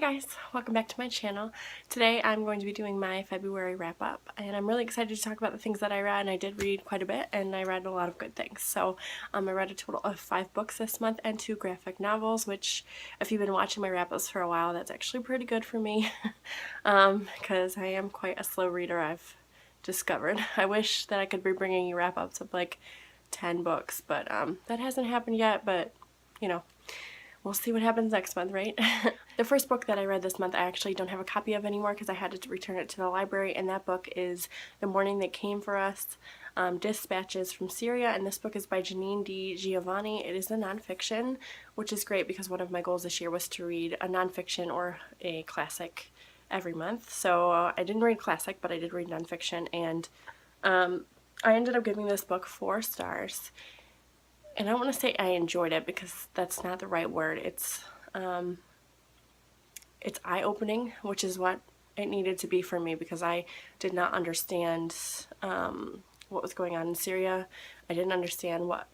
guys, welcome back to my channel. Today I'm going to be doing my February wrap up, and I'm really excited to talk about the things that I read, and I did read quite a bit and I read a lot of good things. So I read a total of 5 books this month and 2 graphic novels, which if you've been watching my wrap ups for a while, that's actually pretty good for me because I am quite a slow reader, I've discovered. I wish that I could be bringing you wrap ups of like 10 books, but that hasn't happened yet, but you know, we'll see what happens next month, right? The first book that I read this month I actually don't have a copy of anymore because I had to return it to the library, and that book is The Morning That Came for Us, Dispatches from Syria, and this book is by Janine D. Giovanni. It is a nonfiction, which is great because one of my goals this year was to read a nonfiction or a classic every month. So I didn't read classic, but I did read nonfiction, and I ended up giving this book 4 stars. And I don't want to say I enjoyed it because that's not the right word. It's eye-opening, which is what it needed to be for me because I did not understand what was going on in Syria. I didn't understand what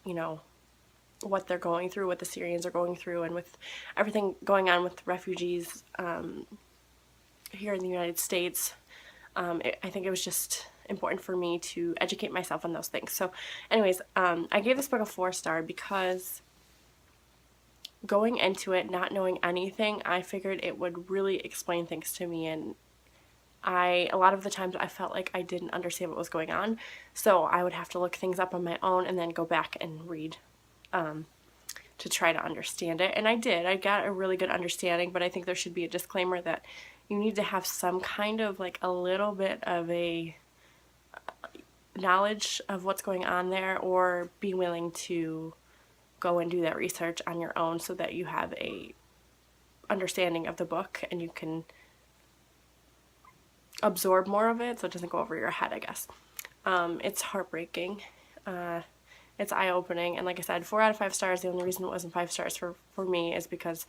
they're going through, what the Syrians are going through, and with everything going on with refugees here in the United States. I think it was just important for me to educate myself on those things. So anyways, I gave this book a 4-star because going into it not knowing anything, I figured it would really explain things to me, and a lot of the times I felt like I didn't understand what was going on, so I would have to look things up on my own and then go back and read to try to understand it. And I did. I got a really good understanding, but I think there should be a disclaimer that you need to have some kind of like a little bit of a knowledge of what's going on there, or be willing to go and do that research on your own so that you have a understanding of the book and you can absorb more of it so it doesn't go over your head, I guess. It's heartbreaking. It's eye-opening, and like I said, 4 out of 5 stars. The only reason it wasn't 5 stars for me is because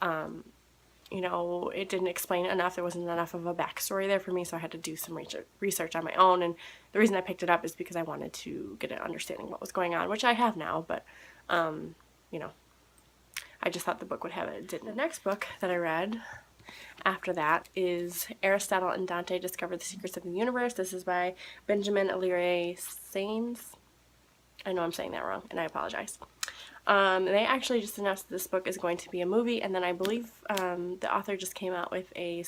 it didn't explain enough. There wasn't enough of a backstory there for me, so I had to do some research on my own. And the reason I picked it up is because I wanted to get an understanding of what was going on, which I have now, but I just thought the book would have it. It didn't. The next book that I read after that is Aristotle and Dante Discover the Secrets of the Universe. This is by Benjamin Alire Sains. I know I'm saying that wrong, and I apologize. They actually just announced that this book is going to be a movie, and then I believe the author just came out with a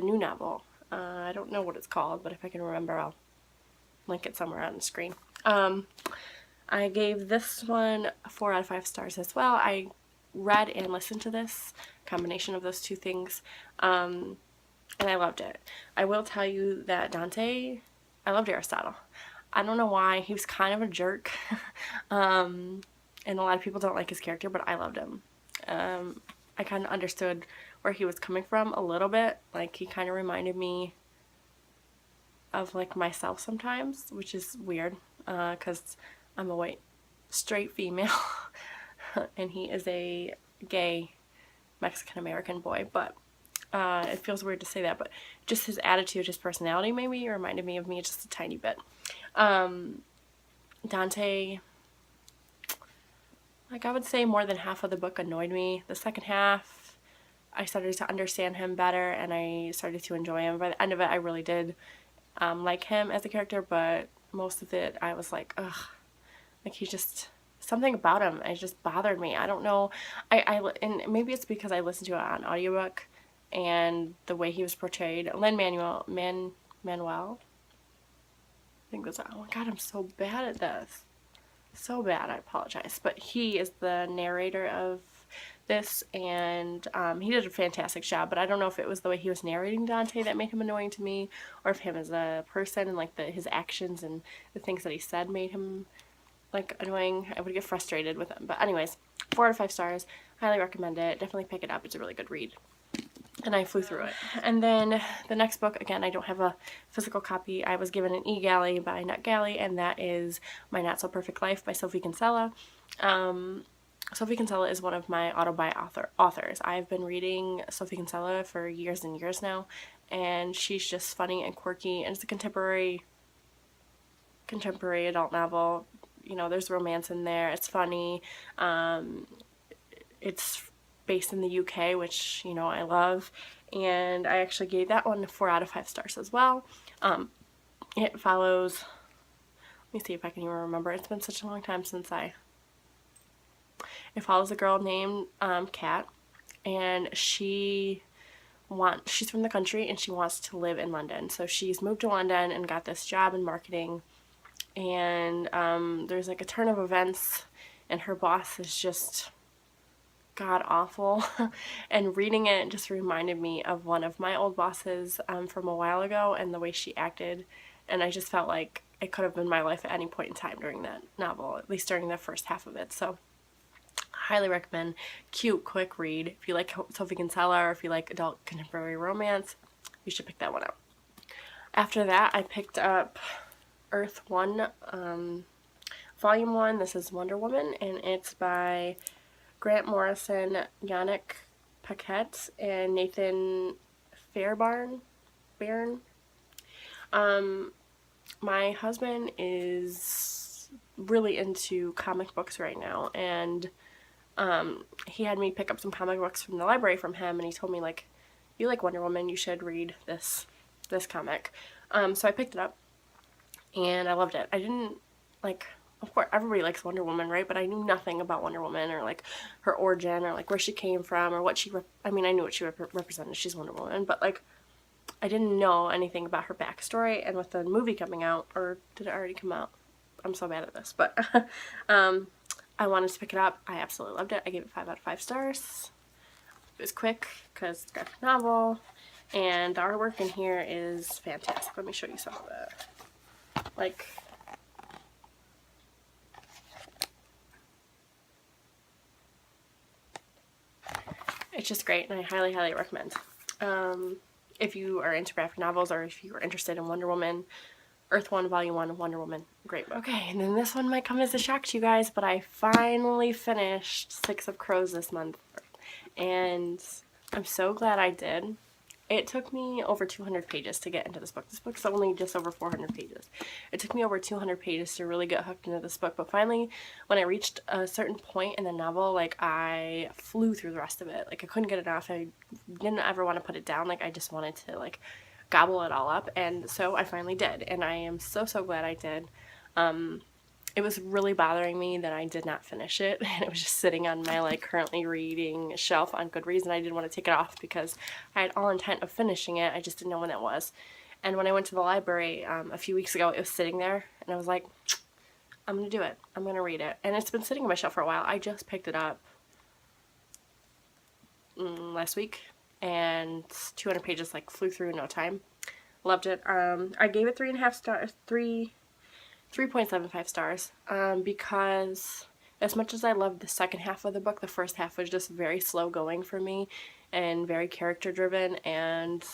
new novel. I don't know what it's called, but if I can remember, I'll link it somewhere on the screen. I gave this one 4 out of 5 stars as well. I read and listened to this, combination of those two things, and I loved it. I will tell you that I loved Aristotle. I don't know why. He was kind of a jerk, and a lot of people don't like his character, but I loved him. I kind of understood where he was coming from a little bit. Like, he kind of reminded me of like myself sometimes, which is weird because I'm a white straight female and he is a gay Mexican American boy, but it feels weird to say that, but just his attitude, his personality maybe reminded me of me just a tiny bit. Dante, like, I would say more than half of the book annoyed me. The second half, I started to understand him better and I started to enjoy him. By the end of it, I really did like him as a character, but most of it, I was like, ugh, like something about him, it just bothered me. I don't know, and maybe it's because I listened to it on audiobook and the way he was portrayed. Lin-Manuel, I think that's, oh my god, I'm so bad at this. So bad, I apologize. But he is the narrator of this, and he did a fantastic job, but I don't know if it was the way he was narrating Dante that made him annoying to me, or if him as a person and like his actions and the things that he said made him like annoying. I would get frustrated with him. But anyways, 4 out of 5 stars. Highly recommend it. Definitely pick it up. It's a really good read. And I flew through it. And then the next book, again, I don't have a physical copy. I was given an e-galley by NetGalley, and that is My Not So Perfect Life by Sophie Kinsella. Sophie Kinsella is one of my authors. I've been reading Sophie Kinsella for years and years now, and she's just funny and quirky, and it's a contemporary adult novel. There's romance in there. It's funny. It's based in the UK, which, you know, I love. And I actually gave that one 4 out of 5 stars as well. It follows, let me see if I can even remember. It's been such a long time since it follows a girl named Kat, and she's from the country and she wants to live in London. So she's moved to London and got this job in marketing, and there's like a turn of events and her boss is just god awful. And reading it just reminded me of one of my old bosses from a while ago and the way she acted, and I just felt like it could have been my life at any point in time during that novel, at least during the first half of it. So highly recommend. Cute, quick read. If you like Sophie Kinsella or if you like adult contemporary romance, you should pick that one up. After that, I picked up Earth 1, Volume 1. This is Wonder Woman, and it's by Grant Morrison, Yannick Paquette, and Nathan Fairbairn. My husband is really into comic books right now, and he had me pick up some comic books from the library from him, and he told me, like, you like Wonder Woman, you should read this comic. So I picked it up, and I loved it. I didn't, like, of course, everybody likes Wonder Woman, right? But I knew nothing about Wonder Woman, or, like, her origin, or, like, where she came from, or what I knew what she represented. She's Wonder Woman, but, like, I didn't know anything about her backstory. And with the movie coming out, or did it already come out? I'm so bad at this, but I wanted to pick it up. I absolutely loved it. I gave it 5 out of 5 stars. It was quick because it's a graphic novel, and the artwork in here is fantastic. Let me show you some of it. Like, it's just great, and I highly, highly recommend. If you are into graphic novels, or if you are interested in Wonder Woman, Earth 1, Volume 1, Wonder Woman. Great. Okay, and then this one might come as a shock to you guys, but I finally finished Six of Crows this month, and I'm so glad I did. It took me over 200 pages to get into this book. This book's only just over 400 pages. It took me over 200 pages to really get hooked into this book, but finally, when I reached a certain point in the novel, like, I flew through the rest of it. Like, I couldn't get enough. I didn't ever want to put it down. Like, I just wanted to, like, gobble it all up, and so I finally did, and I am so, so glad I did. It was really bothering me that I did not finish it, and it was just sitting on my, like, currently reading shelf on Goodreads, and I didn't want to take it off because I had all intent of finishing it. I just didn't know when that was. And when I went to the library a few weeks ago, it was sitting there, and I was like, I'm going to do it. I'm going to read it. And it's been sitting on my shelf for a while. I just picked it up last week, and 200 pages, like, flew through in no time. Loved it. I gave it 3.75 stars, because as much as I loved the second half of the book, the first half was just very slow going for me and very character driven, and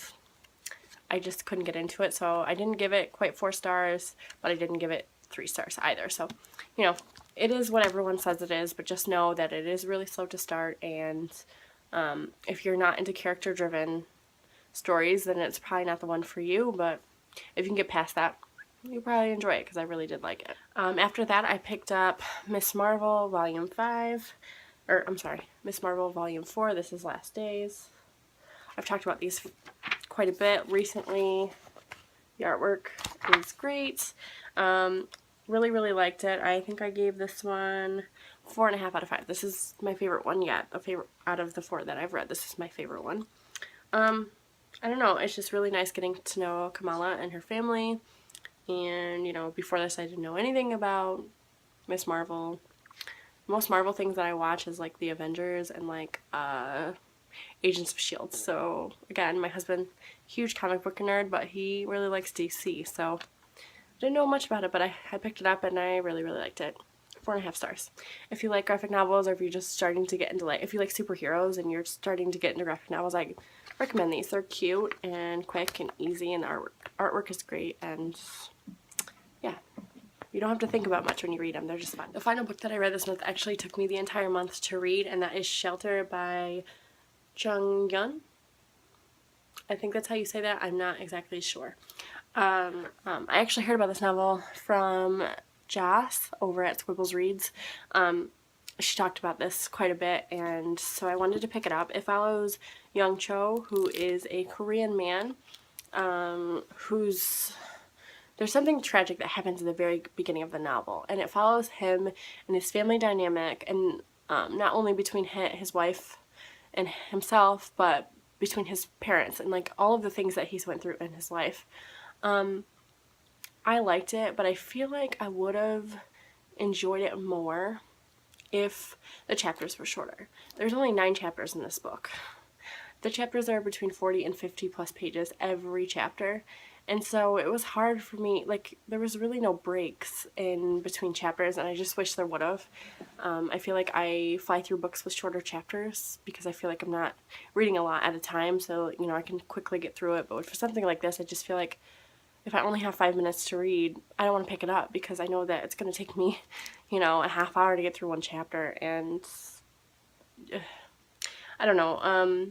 I just couldn't get into it. So I didn't give it quite 4 stars, but I didn't give it 3 stars either. So, you know, it is what everyone says it is, but just know that it is really slow to start, and if you're not into character driven stories, then it's probably not the one for you, but if you can get past that, you'll probably enjoy it, because I really did like it. After that, I picked up Miss Marvel Volume 5, or I'm sorry, Miss Marvel Volume 4, This Is Last Days. I've talked about these quite a bit recently. The artwork is great. Really, really liked it. I think I gave this one 4.5 out of 5. This is my favorite one yet. A favorite out of the 4 that I've read. This is my favorite one. I don't know. It's just really nice getting to know Kamala and her family. And, you know, before this I didn't know anything about Miss Marvel. Most Marvel things that I watch is, like, the Avengers and, like, Agents of S.H.I.E.L.D. So, again, my husband, huge comic book nerd, but he really likes DC. So, I didn't know much about it, but I picked it up and I really, really liked it. 4.5 stars. If you like graphic novels, or if you're just starting to get into, like, if you like superheroes and you're starting to get into graphic novels, I recommend these. They're cute and quick and easy, and the artwork is great, and yeah, you don't have to think about much when you read them. They're just fun. The final book that I read this month actually took me the entire month to read, and that is Shelter by Jung Yun. I think that's how you say that. I'm not exactly sure. I actually heard about this novel from Joss over at Squibbles Reads. she talked about this quite a bit, and so I wanted to pick it up. It follows Young Cho, who is a Korean man who's... There's something tragic that happens in the very beginning of the novel, and it follows him and his family dynamic, and not only between his wife and himself, but between his parents, and like all of the things that he's went through in his life. I liked it, but I feel like I would have enjoyed it more if the chapters were shorter. There's only 9 chapters in this book. The chapters are between 40 and 50 plus pages every chapter, and so it was hard for me. Like, there was really no breaks in between chapters, and I just wish there would have. I feel like I fly through books with shorter chapters because I feel like I'm not reading a lot at a time, so, you know, I can quickly get through it. But for something like this, I just feel like if I only have 5 minutes to read, I don't want to pick it up because I know that it's going to take me, you know, a half hour to get through one chapter, and I don't know.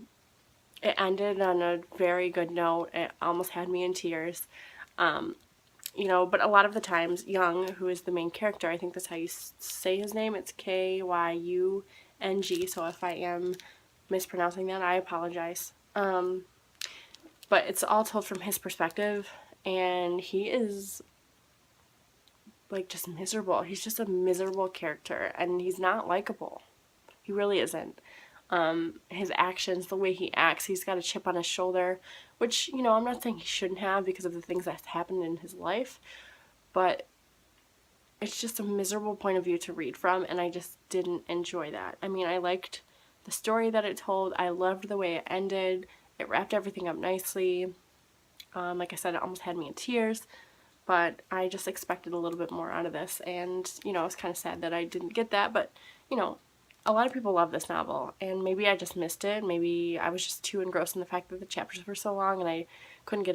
It ended on a very good note. It almost had me in tears. You know, but a lot of the times, Young, who is the main character, I think that's how you say his name, it's Kyung, so if I am mispronouncing that, I apologize. But it's all told from his perspective, and he is, like, just miserable. He's just a miserable character, and he's not likable. He really isn't. His actions, the way he acts, he's got a chip on his shoulder, which, you know, I'm not saying he shouldn't have because of the things that happened in his life, but it's just a miserable point of view to read from, and I just didn't enjoy that. I mean, I liked the story that it told. I loved the way it ended. It wrapped everything up nicely. Like I said, it almost had me in tears, but I just expected a little bit more out of this, and, you know, I was kind of sad that I didn't get that, but, you know, a lot of people love this novel, and maybe I just missed it. Maybe I was just too engrossed in the fact that the chapters were so long and I couldn't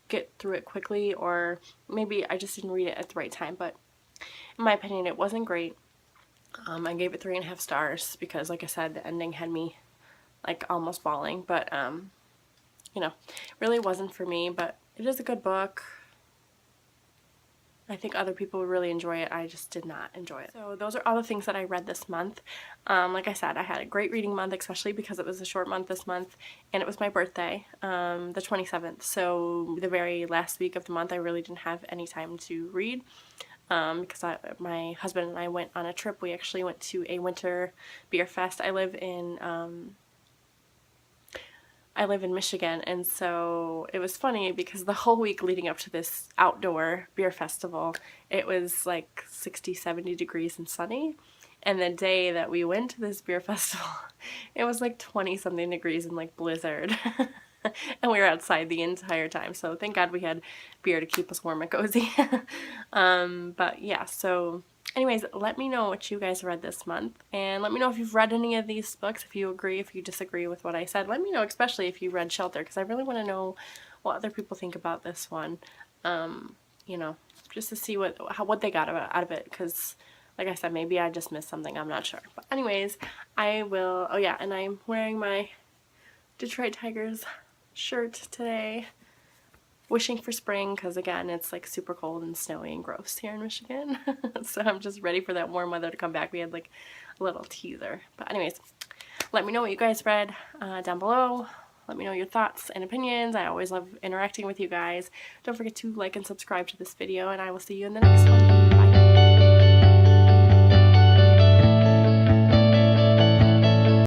get through it quickly, or maybe I just didn't read it at the right time. But in my opinion, it wasn't great. I gave it 3.5 stars because, like I said, the ending had me, like, almost bawling. But, you know, really wasn't for me, but it is a good book. I think other people would really enjoy it. I just did not enjoy it. So those are all the things that I read this month. Like I said, I had a great reading month, especially because it was a short month this month, and it was my birthday, the 27th. So the very last week of the month, I really didn't have any time to read because my husband and I went on a trip. We actually went to a winter beer fest. I live in Michigan, and so it was funny because the whole week leading up to this outdoor beer festival, it was like 60, 70 degrees and sunny, and the day that we went to this beer festival, it was like 20-something degrees and like blizzard, and we were outside the entire time, so thank God we had beer to keep us warm and cozy. But yeah, so anyways, let me know what you guys read this month, and let me know if you've read any of these books, if you agree, if you disagree with what I said. Let me know, especially if you read Shelter, because I really want to know what other people think about this one, you know, just to see what they got out of it, because, like I said, maybe I just missed something, I'm not sure. But anyways, I will, oh yeah, and I'm wearing my Detroit Tigers shirt today, wishing for spring, because again, it's like super cold and snowy and gross here in Michigan. So I'm just ready for that warm weather to come back. We had like a little teaser. But anyways, let me know what you guys read down below. Let me know your thoughts and opinions. I always love interacting with you guys. Don't forget to like and subscribe to this video, and I will see you in the next one. Bye.